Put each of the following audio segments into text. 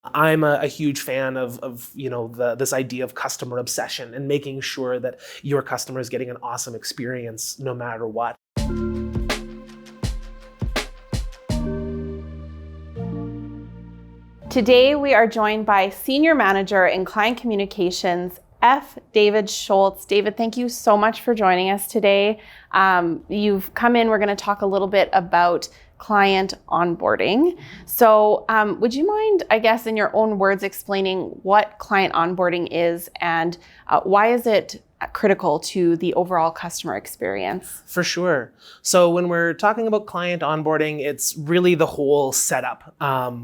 I'm a huge fan of this idea of customer obsession and making sure that your customer is getting an awesome experience no matter what. Today we are joined by Senior Manager in Client Communications, David Schultz. David, thank you so much for joining us today. You've come in, we're going to talk a little bit about client onboarding. So would you mind, I guess, in your own words, explaining what client onboarding is and why is it critical to the overall customer experience? For sure. So when we're talking about client onboarding, it's really the whole setup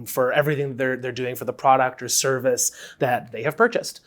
for everything they're doing for the product or service that they have purchased.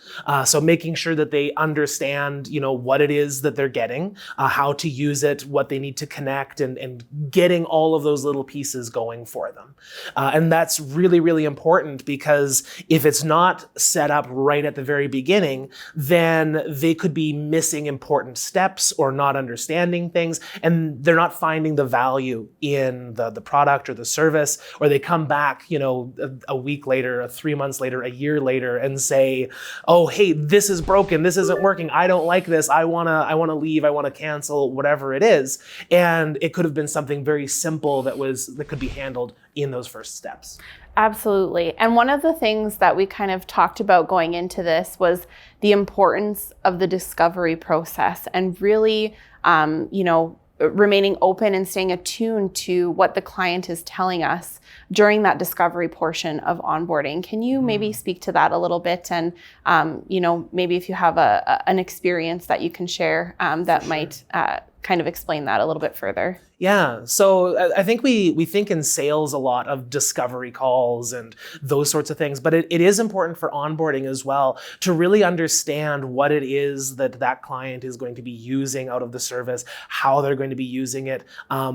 So making sure that they understand, what it is that they're getting, how to use it, what they need to connect, and getting all of those little pieces going for them. And that's really, really important because if it's not set up right at the very beginning, then they could be missing important steps or not understanding things, and they're not finding the value in the product or the service, or they come back, a week later, 3 months later, a year later, and say, "Oh, hey, this is broken. This isn't working. I don't like this. I wanna leave. I wanna cancel," whatever it is. And it could have been something very simple that could be handled in those first steps. Absolutely. And one of the things that we kind of talked about going into this was the importance of the discovery process and really, remaining open and staying attuned to what the client is telling us during that discovery portion of onboarding. Can you maybe speak to that a little bit? And, maybe if you have an experience that you can share that might kind of explain that a little bit further. Yeah, so I think we think in sales a lot of discovery calls and those sorts of things, but it is important for onboarding as well to really understand what it is that client is going to be using out of the service, how they're going to be using it.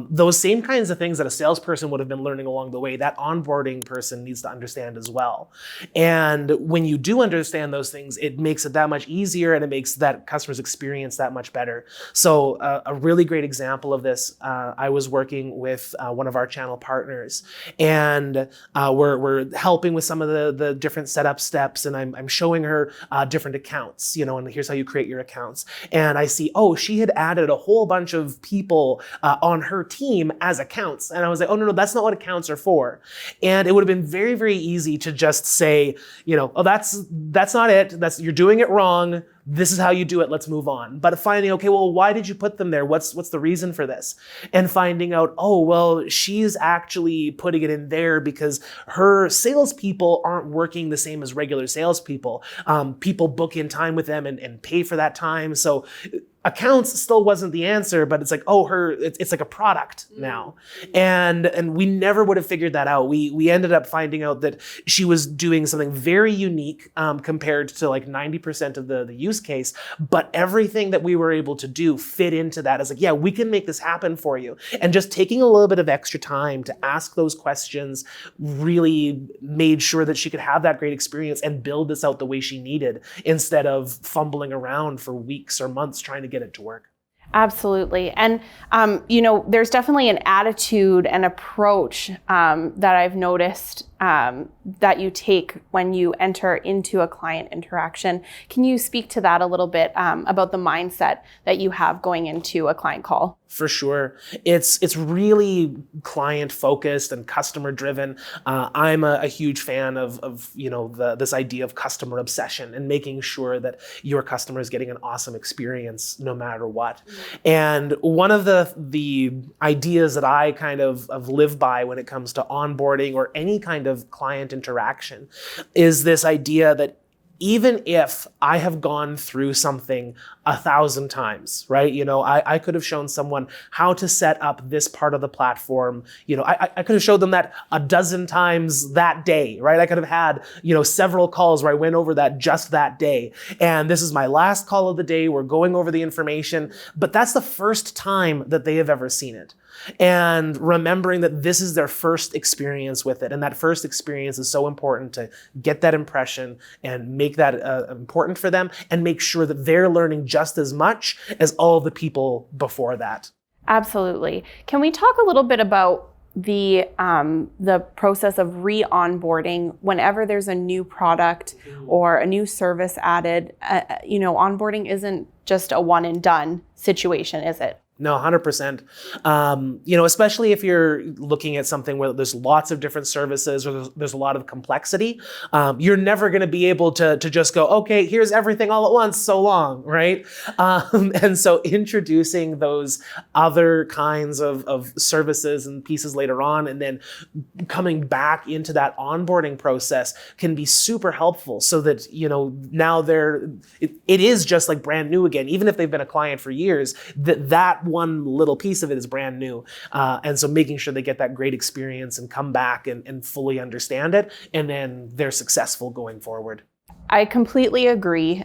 Those same kinds of things that a salesperson would have been learning along the way, that onboarding person needs to understand as well. And when you do understand those things, it makes it that much easier and it makes that customer's experience that much better. So a really great example of this, I was working with one of our channel partners, and we're helping with some of the different setup steps, and I'm showing her different accounts, and here's how you create your accounts. And I see, she had added a whole bunch of people on her team as accounts. And I was like, oh, no, that's not what accounts are for. And it would have been very, very easy to just say, that's not it. You're doing it wrong. This is how you do it. Let's move on. But finding, okay, well, why did you put them there? What's the reason for this? And finding out, she's actually putting it in there because her salespeople aren't working the same as regular salespeople. People book in time with them and pay for that time. So accounts still wasn't the answer, but it's like, it's like a product now. And we never would have figured that out. We ended up finding out that she was doing something very unique compared to like 90% of the use case, but everything that we were able to do fit into that. It's like, yeah, we can make this happen for you. And just taking a little bit of extra time to ask those questions really made sure that she could have that great experience and build this out the way she needed instead of fumbling around for weeks or months trying to get it to work. Absolutely. And, there's definitely an attitude and approach that I've noticed that you take when you enter into a client interaction. Can you speak to that a little bit about the mindset that you have going into a client call? For sure. It's really client focused and customer driven. I'm a huge fan of this idea of customer obsession and making sure that your customer is getting an awesome experience no matter what. And one of the ideas that I kind of live by when it comes to onboarding or any kind of client interaction is this idea that even if I have gone through something 1,000 times, right? I could have shown someone how to set up this part of the platform. I could have showed them that a dozen times that day, right? I could have had, several calls where I went over that just that day. And this is my last call of the day. We're going over the information, but that's the first time that they have ever seen it. And remembering that this is their first experience with it. And that first experience is so important to get that impression and make that important for them and make sure that they're learning just as much as all the people before that. Absolutely. Can we talk a little bit about the process of re-onboarding whenever there's a new product or a new service added. Onboarding isn't just a one and done situation, is it? No, 100%. Especially if you're looking at something where there's lots of different services or there's a lot of complexity, you're never going to be able to just go, okay, here's everything all at once, so long, right? And so introducing those other kinds of services and pieces later on, and then coming back into that onboarding process can be super helpful so that, now it is just like brand new again, even if they've been a client for years, that one little piece of it is brand new. And so making sure they get that great experience and come back and fully understand it, and then they're successful going forward. I completely agree.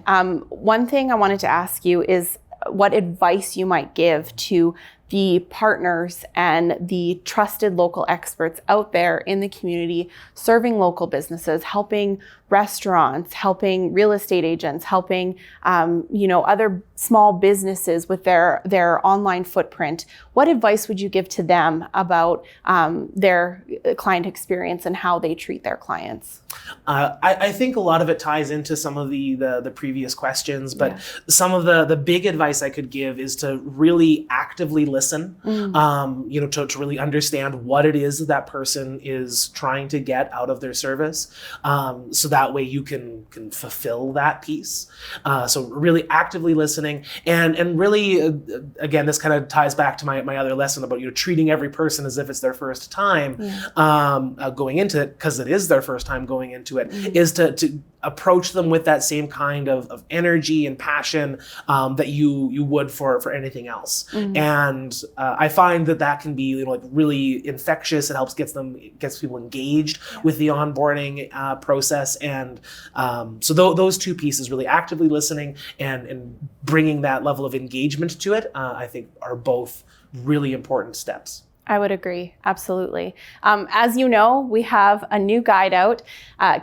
One thing I wanted to ask you is what advice you might give to the partners and the trusted local experts out there in the community, serving local businesses, helping restaurants, helping real estate agents, helping other small businesses with their online footprint. What advice would you give to them about their client experience and how they treat their clients? I think a lot of it ties into some of the previous questions, but some of the big advice I could give is to really actively listen, to really understand what it is that person is trying to get out of their service, so that way you can fulfill that piece. So really actively listening, and really, again, this kind of ties back to my other lesson about treating every person as if it's their first time going into it, because it is their first time going into it, is to approach them with that same kind of energy and passion that you would for anything else. And I find that can be really infectious. It helps gets people engaged with the onboarding process. And so those two pieces, really actively listening and bringing that level of engagement to it, I think are both really important steps. I would agree. Absolutely. As you know, we have a new guide out,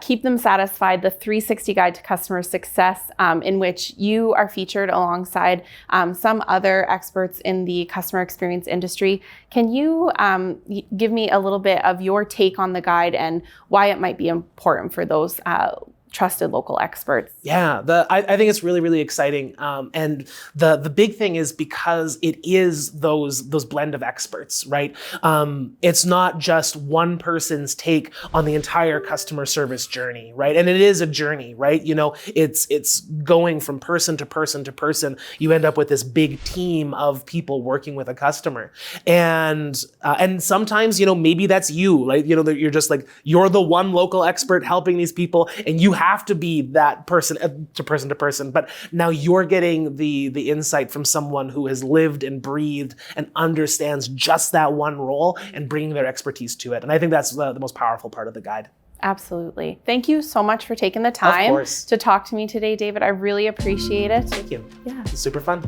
Keep Them Satisfied, the 360 Guide to Customer Success, in which you are featured alongside some other experts in the customer experience industry. Can you give me a little bit of your take on the guide and why it might be important for those trusted local experts? Yeah, I think it's really, really exciting. And the big thing is because it is those blend of experts, right? It's not just one person's take on the entire customer service journey, right? And it is a journey, right? It's going from person to person to person. You end up with this big team of people working with a customer. And sometimes, maybe that's you, right? You're just you're the one local expert helping these people, and you have to be that person to person, but now you're getting the insight from someone who has lived and breathed and understands just that one role and bringing their expertise to it. And I think that's the most powerful part of the guide. Absolutely. Thank you so much for taking the time to talk to me today, David. I really appreciate it. Thank you. Yeah. It's super fun.